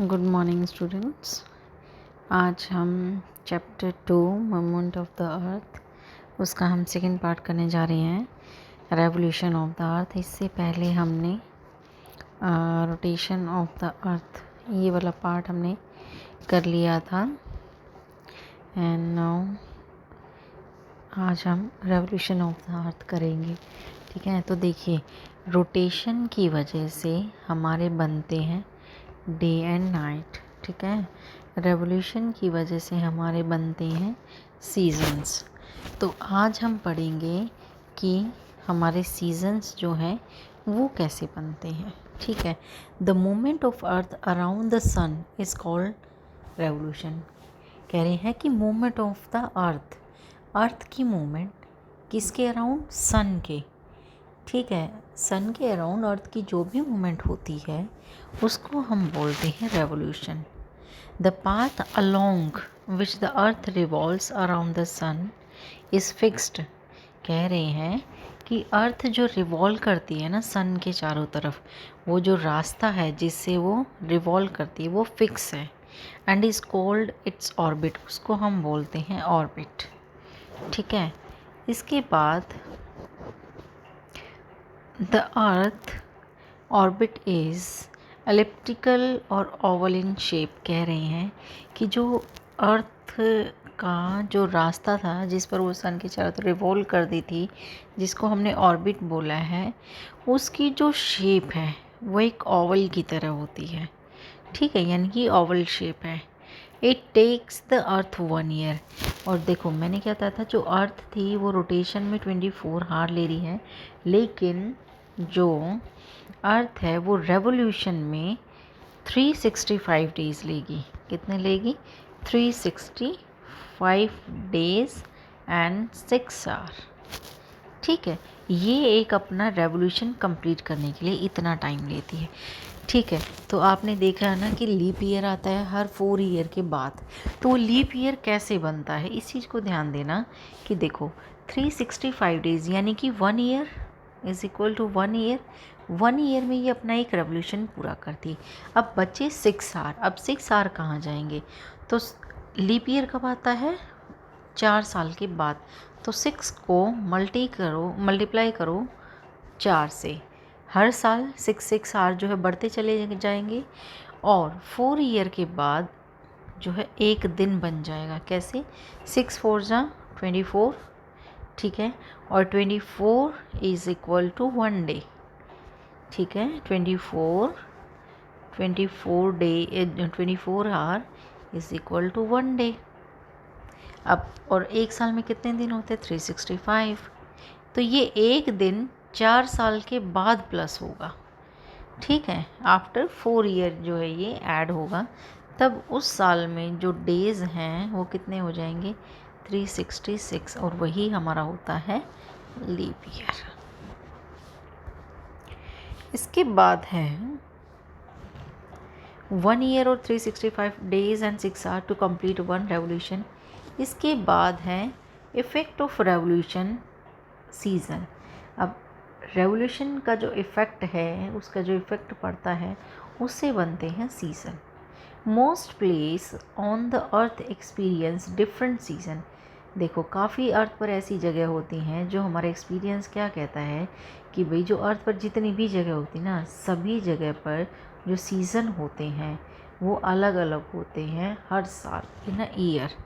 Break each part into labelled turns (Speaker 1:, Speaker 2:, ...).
Speaker 1: Good morning students. आज हम chapter 2 movement of the अर्थ उसका हम सेकेंड पार्ट करने जा रहे हैं, रेवोल्यूशन ऑफ द अर्थ। इससे पहले हमने रोटेशन ऑफ द अर्थ ये वाला पार्ट हमने कर लिया था। एंड नाउ आज हम रेवोल्यूशन ऑफ द अर्थ करेंगे। ठीक है, तो देखिए, रोटेशन की वजह से हमारे बनते हैं डे एंड नाइट। ठीक है, रेवोल्यूशन की वजह से हमारे बनते हैं सीजन्स। तो आज हम पढ़ेंगे कि हमारे सीजन्स जो हैं वो कैसे बनते हैं। ठीक है, the movement of earth around the sun is called revolution. कह रहे हैं कि मूवमेंट ऑफ द अर्थ की मूवमेंट किसके अराउंड? सन के। ठीक है, सन के अराउंड अर्थ की जो भी मूवमेंट होती है उसको हम बोलते हैं revolution. The path along which the earth revolves around the sun is fixed. कह रहे हैं कि अर्थ जो रिवॉल्व करती है ना सन के चारों तरफ, वो जो रास्ता है जिससे वो रिवॉल्व करती है वो फिक्स है and is called its orbit. उसको हम बोलते हैं ऑर्बिट। ठीक है, इसके बाद the earth orbit is elliptical और ओवल इन शेप। कह रहे हैं कि जो अर्थ का जो रास्ता था जिस पर वो सन के चारों तरफ रिवॉल्व कर दी थी, जिसको हमने ऑर्बिट बोला है, उसकी जो शेप है वो एक ओवल की तरह होती है। ठीक है, यानी कि ओवल शेप है। It takes the earth 1 year. और देखो, मैंने क्या था जो अर्थ थी वो रोटेशन में 24 हार ले रही है, लेकिन जो अर्थ है वो रेवोल्यूशन में 365 डेज़ लेगी। कितने लेगी? 365 डेज़ एंड 6 आवर। ठीक है, ये एक अपना रेवोल्यूशन कंप्लीट करने के लिए इतना टाइम लेती है। ठीक है, तो आपने देखा है ना कि लीप ईयर आता है हर 4 ईयर के बाद। तो लीप ईयर कैसे बनता है इस चीज़ को ध्यान देना कि देखो 365 डेज़ यानी कि 1 year is equal to 1 year. 1 year में ये अपना एक रेवोल्यूशन पूरा करती है। अब बचे 6 आवर। अब 6 आवर कहाँ जाएंगे? तो लीप ईयर कब आता है? 4 साल के बाद। तो 6 को मल्टीप्लाई करो 4 से। हर साल 6 आवर जो है बढ़ते चले जाएंगे और 4 ईयर के बाद जो है एक दिन बन जाएगा। कैसे? 6 4 जा 24। ठीक है, और 24 इज़ इक्वल टू 1 डे। ठीक है, 24 hour is equal to 1 day. अब और एक साल में कितने दिन होते हैं? 365। तो ये एक दिन 4 साल के बाद प्लस होगा। ठीक है, आफ्टर 4 ईयर जो है ये ऐड होगा, तब उस साल में जो डेज़ हैं वो कितने हो जाएंगे? 366। और वही हमारा होता है लीप ईयर। इसके बाद है 1 ईयर और 365 days and 6 hour to complete 1 revolution. इसके बाद है इफ़ेक्ट ऑफ रेवोल्यूशन सीज़न। अब रेवोल्यूशन का जो इफ़ेक्ट है, उसका जो इफ़ेक्ट पड़ता है, उससे बनते हैं season. Most place on the earth experience different season. देखो, काफ़ी अर्थ पर ऐसी जगह होती हैं जो हमारा एक्सपीरियंस क्या कहता है कि भाई जो अर्थ पर जितनी भी जगह होती ना, सभी जगह पर जो सीज़न होते हैं वो अलग अलग होते हैं हर साल, इन अ ईयर।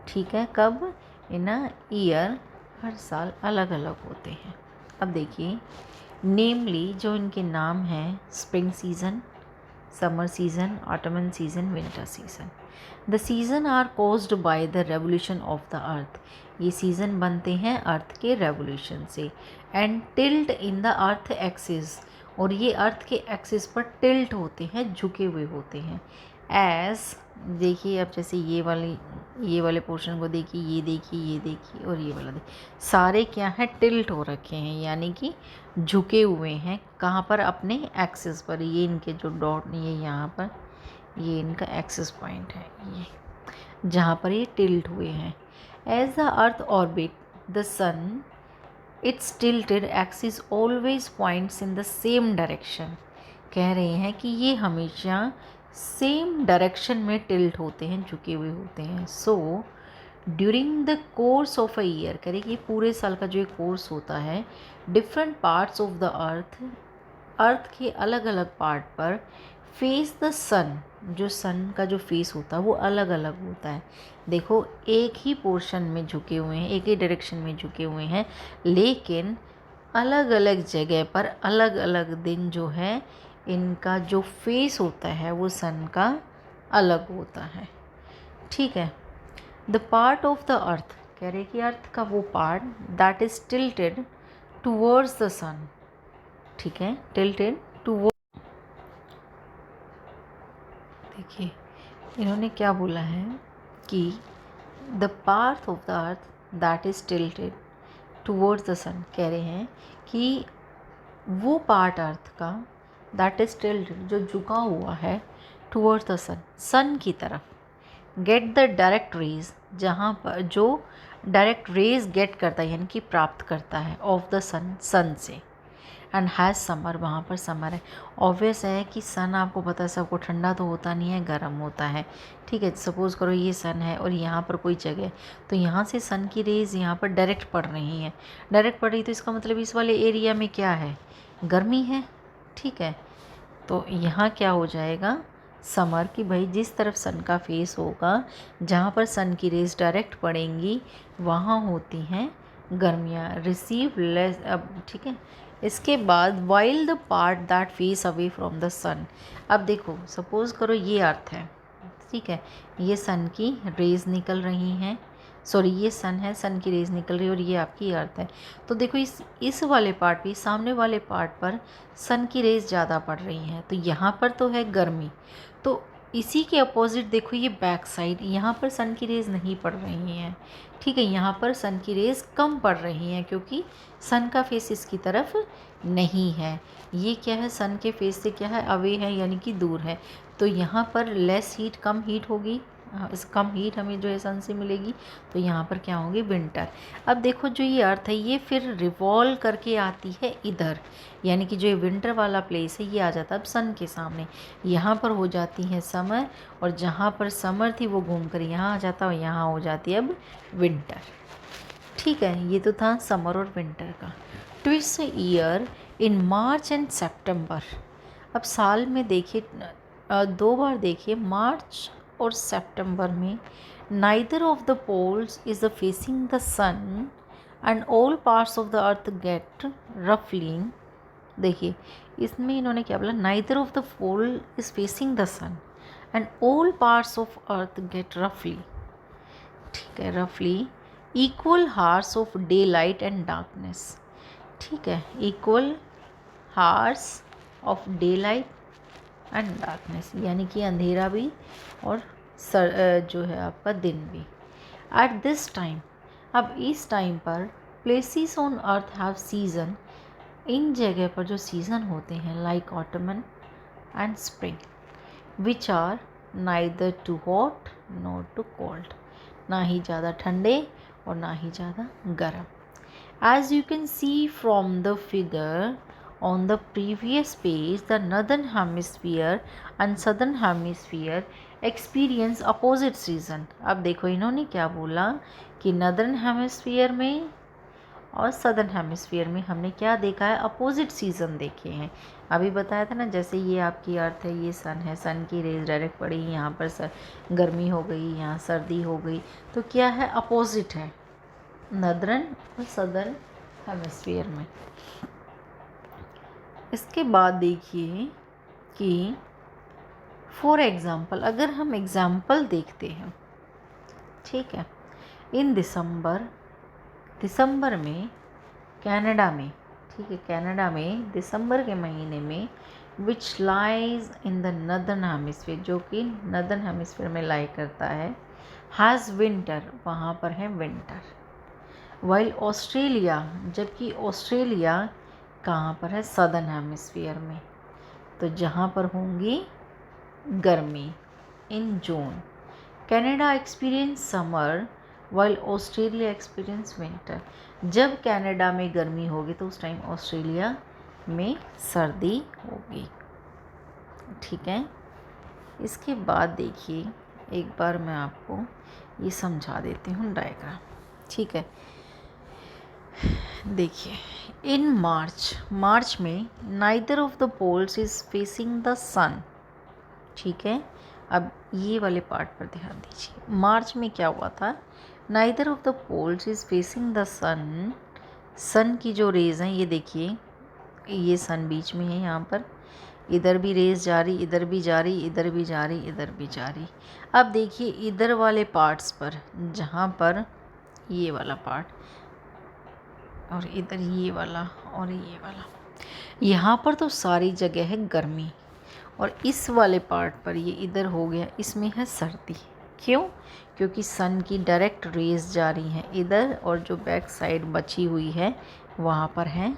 Speaker 1: ठीक है, कब? इन अ ईयर, हर साल अलग अलग होते हैं। अब देखिए, नेमली जो इनके नाम हैं spring season, summer season, autumn season, winter season. The season are caused by the revolution of the earth. ये सीज़न बनते हैं अर्थ के रेवोल्यूशन से। And tilt in the earth axis, और ये अर्थ के एक्सिस पर टिल्ट होते हैं, झुके हुए होते हैं। एज देखिए, अब जैसे ये वाले पोर्शन को देखिए, ये देखिए और ये वाला देखिए, सारे क्या हैं? टिल्ट हो रखे हैं, यानी कि झुके हुए हैं। कहाँ पर? अपने एक्सिस पर। ये इनके जो डॉट, ये यहाँ पर, ये इनका एक्सिस पॉइंट है, ये जहाँ पर ये टिल्ट हुए हैं। As the earth orbit the sun, its tilted axis always points in the same direction. कह रहे हैं कि ये हमेशा सेम डायरेक्शन में टिल्ट होते हैं, झुके हुए होते हैं। So during the course of a year, कह रहे कि पूरे साल का जो एक कोर्स होता है, डिफरेंट पार्ट्स ऑफ द अर्थ के अलग अलग पार्ट पर फेस द सन, जो सन का जो फेस होता है वो अलग अलग होता है। देखो एक ही पोर्शन में झुके हुए हैं, एक ही डायरेक्शन में झुके हुए हैं, लेकिन अलग अलग जगह पर अलग अलग दिन जो है इनका जो फेस होता है वो सन का अलग होता है। ठीक है। The part of the earth, कह रहे कि अर्थ का वो part that is tilted towards the sun. ठीक है, टिल्टेड टूवर्ड। देखिए इन्होंने क्या बोला है कि the part of the earth that is tilted towards the sun, कह रहे हैं कि वो पार्ट अर्थ का दैट इज टिल्टेड, जो झुका हुआ है, टूवर्ड्स द सन, सन की तरफ, गेट द डायरेक्ट रेज, जहाँ पर जो डायरेक्ट रेज गेट करता है यानी कि प्राप्त करता है ऑफ द सन, सन से, एंड हैज़ समर, वहाँ पर समर है। ऑब्वियस है कि सन आपको पता है सबको ठंडा तो होता नहीं है, गर्म होता है। ठीक है, सपोज़ करो ये सन है और यहाँ पर कोई जगह, तो यहाँ से सन की रेज यहाँ पर डायरेक्ट पड़ रही हैं, डायरेक्ट पड़ रही, तो इसका मतलब इस वाले एरिया में क्या है, गर्मी है। ठीक है, तो यहाँ क्या हो जाएगा, समर की, भाई जिस तरफ सन का फेस होगा, जहाँ पर सन की रेज डायरेक्ट पड़ेंगी वहाँ होती हैं गर्मियाँ, रिसीव लेस। अब ठीक है, इसके बाद while the part that face away from the sun. अब देखो सपोज़ करो ये अर्थ है, ठीक है, ये सन की रेज निकल रही हैं, सॉरी ये सन है, सन की रेज निकल रही है और ये आपकी अर्थ है। तो देखो इस वाले पार्ट पे, सामने वाले पार्ट पर सन की रेज ज़्यादा पड़ रही हैं, तो यहाँ पर तो है गर्मी, तो इसी के अपोजिट देखो ये बैक साइड, यहाँ पर सन की रेज नहीं पड़ रही हैं। ठीक है, यहाँ पर सन की रेज कम पड़ रही हैं क्योंकि सन का फेस इसकी तरफ नहीं है। ये क्या है, सन के फेस से क्या है, अवे है यानी कि दूर है, तो यहाँ पर लेस हीट, कम हीट होगी, कम हीट हमें जो है सन से मिलेगी, तो यहाँ पर क्या होंगे, विंटर। अब देखो जो ये अर्थ है ये फिर रिवॉल्व करके आती है इधर, यानी कि जो ये विंटर वाला प्लेस है ये आ जाता है अब सन के सामने, यहाँ पर हो जाती है समर, और जहाँ पर समर थी वो घूमकर यहाँ आ जाता है और यहाँ हो जाती है अब विंटर। ठीक है, ये तो था समर और विंटर का। Twist year in March and September. अब साल में देखिए दो बार देखिए, मार्च और सितंबर में neither of the poles is facing the sun and all parts of the earth get रफली। देखिए इसमें इन्होंने क्या बोला, neither of the pole is facing the sun and all parts of earth get रफली। ठीक है, रफली equal hours of daylight and darkness. ठीक है, equal hours of daylight and darkness, यानी कि अंधेरा भी और जो है आपका दिन भी। एट दिस टाइम, अब इस टाइम पर places on earth have season, इन जगह पर जो सीज़न होते हैं like autumn and spring, which are neither too hot not too cold, ना ही ज़्यादा ठंडे और ना ही ज़्यादा गर्म। As you can see from the figure on the previous page, the northern hemisphere and southern hemisphere experience opposite season। अब देखो इन्होंने क्या बोला कि northern hemisphere में और southern hemisphere में हमने क्या देखा है, अपोजिट सीज़न देखे हैं। अभी बताया था ना, जैसे ये आपकी अर्थ है, ये सन है, सन की रेज डायरेक्ट पड़ी, यहाँ पर गर्मी हो गई, यहाँ सर्दी हो गई, तो क्या है, अपोजिट है नॉर्दर्न और सदर्न हेमिस्फीयर में। इसके बाद देखिए कि फॉर एग्ज़ाम्पल, अगर हम एग्ज़ाम्पल देखते हैं, ठीक है, इन दिसंबर में कनाडा में, ठीक है, कनाडा में दिसंबर के महीने में, which lies in the northern hemisphere, जो कि नॉर्दर्न हेमिस्फीयर में लाई करता है, हैज़ विंटर, वहाँ पर है विंटर। वाइल ऑस्ट्रेलिया, जबकि ऑस्ट्रेलिया कहाँ पर है, सदर्न हेमिस्फीयर में, तो जहाँ पर होंगी गर्मी। In June Canada experience summer while Australia experience winter, जब कनाडा में गर्मी होगी तो उस टाइम ऑस्ट्रेलिया में सर्दी होगी। ठीक है, इसके बाद देखिए, एक बार मैं आपको ये समझा देती हूँ डायग्राम, ठीक है। देखिए, इन मार्च में neither of the poles is facing the sun, ठीक है। अब ये वाले पार्ट पर ध्यान दीजिए। मार्च में क्या हुआ था, neither of the poles is facing the sun, sun की जो रेज हैं, ये देखिए, ये सन बीच में है यहाँ पर, इधर भी रेज जा रही, इधर भी जा रही, इधर भी जा रही, इधर भी जा रही। अब देखिए इधर वाले पार्ट्स पर, जहाँ पर ये वाला पार्ट और इधर ये वाला और ये वाला, यहाँ पर तो सारी जगह है गर्मी, और इस वाले पार्ट पर ये इधर हो गया, इसमें है सर्दी। क्यों? क्योंकि सन की डायरेक्ट रेज जा रही हैं इधर, और जो बैक साइड बची हुई है वहाँ पर है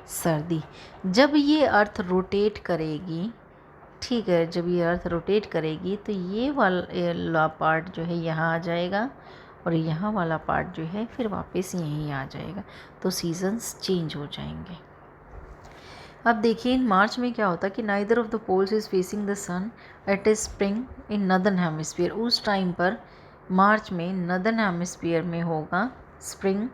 Speaker 1: सर्दी। जब ये अर्थ रोटेट करेगी, ठीक है, जब ये अर्थ रोटेट करेगी तो ये वाला पार्ट जो है यहाँ आ जाएगा, और यहाँ वाला पार्ट जो है फिर वापस यहीं आ जाएगा, तो सीजन्स चेंज हो जाएंगे। अब देखिए, इन मार्च में क्या होता है कि neither of the poles is facing the sun, it is spring in northern hemisphere. उस टाइम पर मार्च में नदर्न हेमिस्फीयर में होगा spring,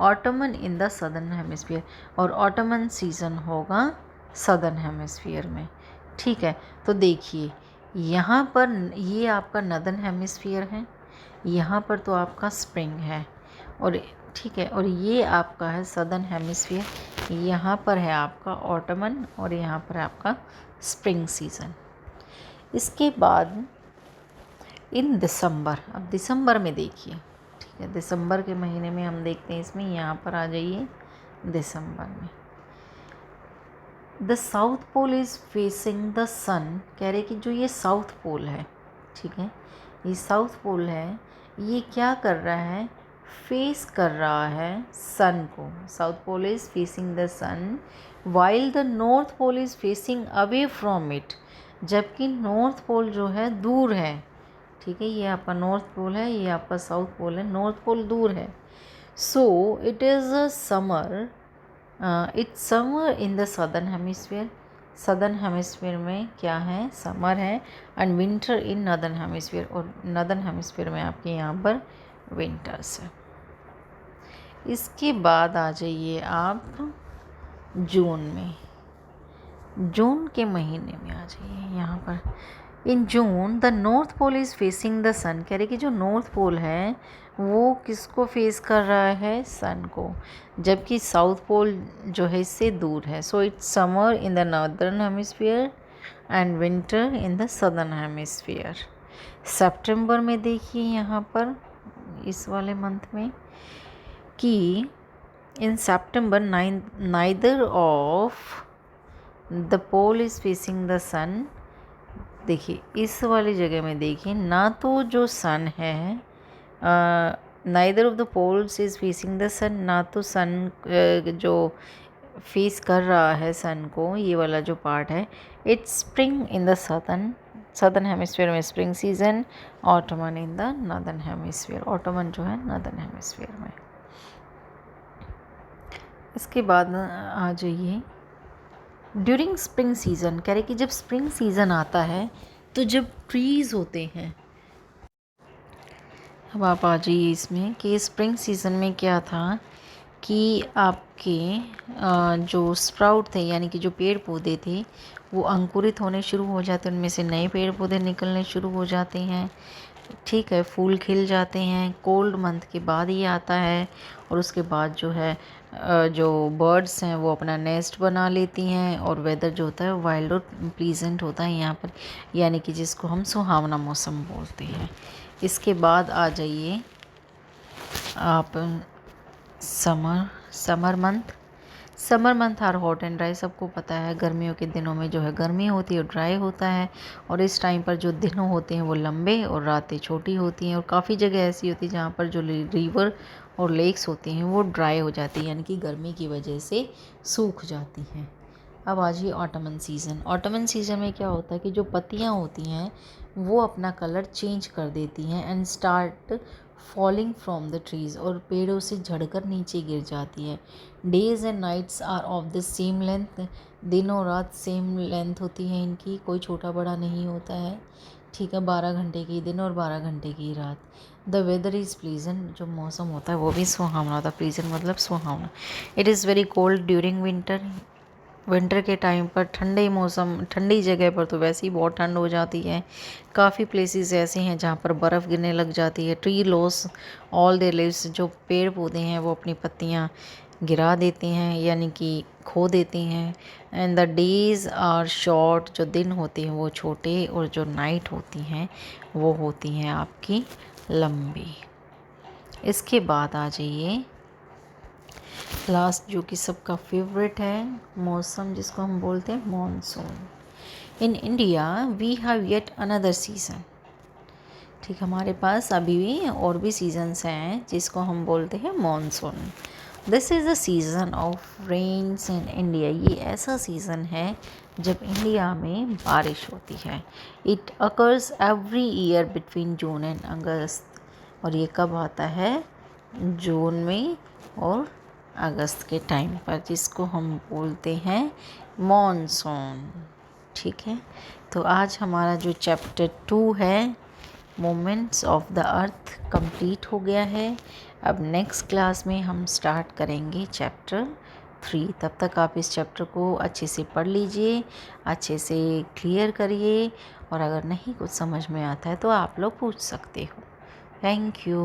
Speaker 1: autumn in the southern hemisphere, और ऑटमन सीज़न होगा सदर्न हेमिस्फीयर में, ठीक है। तो देखिए, यहाँ पर ये आपका नदर्न हेमिस्फीयर है, यहाँ पर तो आपका स्प्रिंग है, और ठीक है, और ये आपका है सदर्न हेमिस्फीयर, यहाँ पर है आपका ऑटमन, और यहाँ पर है आपका स्प्रिंग सीज़न। इसके बाद इन दिसंबर, अब दिसंबर में देखिए, ठीक है, दिसंबर के महीने में हम देखते हैं, इसमें यहाँ पर आ जाइए दिसंबर में, the south pole is facing the sun, कह रहे कि जो ये साउथ पोल है, ठीक है, ये साउथ पोल है, ये क्या कर रहा है, फेस कर रहा है सन को। South pole is facing the sun while the north pole is facing away from it, जबकि नॉर्थ पोल जो है दूर है, ठीक है, ये आपका नॉर्थ पोल है, ये आपका साउथ पोल है, नॉर्थ पोल दूर है। So it is a summer, it's summer in the southern hemisphere, southern hemisphere में क्या है, समर है, and winter in northern hemisphere, और नदर्न हेमिस्फीयर में आपके यहाँ पर विंटर्स है। इसके बाद आ जाइए आप जून में, जून के महीने में आ जाइए यहाँ पर, in June the north pole is facing the sun, कह रहे कि जो नॉर्थ पोल है वो किसको फेस कर रहा है, सन को, जबकि साउथ पोल जो है इससे दूर है। So it's summer in the northern hemisphere and winter in the southern hemisphere. सितंबर में देखिए यहाँ पर इस वाले मंथ में कि in September neither of the pole is facing the sun, देखिए इस वाली जगह में देखिए, ना तो जो सन है, neither of the poles is facing the sun, ना तो सन जो फेस कर रहा है सन को, ये वाला जो पार्ट है, it's spring in the southern hemisphere में spring season, autumn in the northern hemisphere, autumn जो है नॉर्दर्न हेमिस्फीयर में। इसके बाद आ जाइए ड्यूरिंग स्प्रिंग सीज़न, कह रहे कि जब स्प्रिंग सीज़न आता है तो जब ट्रीज़ होते हैं, अब आप आ जाइए इसमें कि स्प्रिंग सीज़न में क्या था कि आपके जो स्प्राउट थे, यानी कि जो पेड़ पौधे थे वो अंकुरित होने शुरू हो जाते हैं, उनमें से नए पेड़ पौधे निकलने शुरू हो जाते हैं, ठीक है, फूल खिल जाते हैं। कोल्ड मंथ के बाद ये आता है, और उसके बाद जो है जो बर्ड्स हैं वो अपना नेस्ट बना लेती हैं, और वेदर जो होता है वाइल्ड और प्लीजेंट होता है यहाँ पर, यानी कि जिसको हम सुहावना मौसम बोलते हैं। इसके बाद आ जाइए आप summer month are hot and dry, सबको पता है गर्मियों के दिनों में जो है गर्मी होती है और ड्राई होता है, और इस टाइम पर जो दिन होते हैं वो लंबे और रातें छोटी होती हैं, और काफ़ी जगह ऐसी होती है जहाँ पर जो रिवर और लेक्स होती हैं वो ड्राई हो जाती हैं, यानी कि गर्मी की वजह से सूख जाती हैं। अब आ जाइए ऑटमन सीज़न में क्या होता है कि जो पत्तियाँ होती हैं वो अपना कलर चेंज कर देती हैं and start falling from the trees, और पेड़ों से झड़कर नीचे गिर जाती है। Days and nights are of the same length, दिन और रात सेम लेंथ होती है इनकी, कोई छोटा बड़ा नहीं होता है, ठीक है। 12 घंटे की दिन और 12 घंटे की रात। द वेदर इज़ प्लीजेंट, जो मौसम होता है वो भी सुहावना होता है। प्लीजेंट मतलब सुहावना। It is very cold during winter, winter के टाइम पर ठंडे मौसम, ठंडी जगह पर तो वैसे ही बहुत ठंड हो जाती है। काफ़ी प्लेसेस ऐसे हैं जहाँ पर बर्फ़ गिरने लग जाती है। Tree loss all there leaves, जो पेड़ पौधे हैं वो अपनी पत्तियाँ गिरा देते हैं, यानी कि खो देते हैं। And the days are short, जो दिन होते हैं वो छोटे, और जो नाइट होती हैं वो होती हैं आपकी लंबी। इसके बाद आ जाइए लास्ट, जो कि सबका फेवरेट है, मौसम जिसको हम बोलते हैं monsoon. In India we have yet another season, ठीक, हमारे पास अभी भी और भी सीजन्स हैं जिसको हम बोलते हैं monsoon. This is a season of rains in India, ये ऐसा सीज़न है जब इंडिया में बारिश होती है। It occurs every year between June and August, और ये कब आता है? जून में और अगस्त के टाइम पर, जिसको हम बोलते हैं मॉनसून, ठीक है। तो आज हमारा जो चैप्टर 2 है, moments of the earth, complete हो गया है। अब नेक्स्ट क्लास में हम स्टार्ट करेंगे चैप्टर 3। तब तक आप इस चैप्टर को अच्छे से पढ़ लीजिए, अच्छे से क्लियर करिए, और अगर नहीं कुछ समझ में आता है तो आप लोग पूछ सकते हो। Thank you.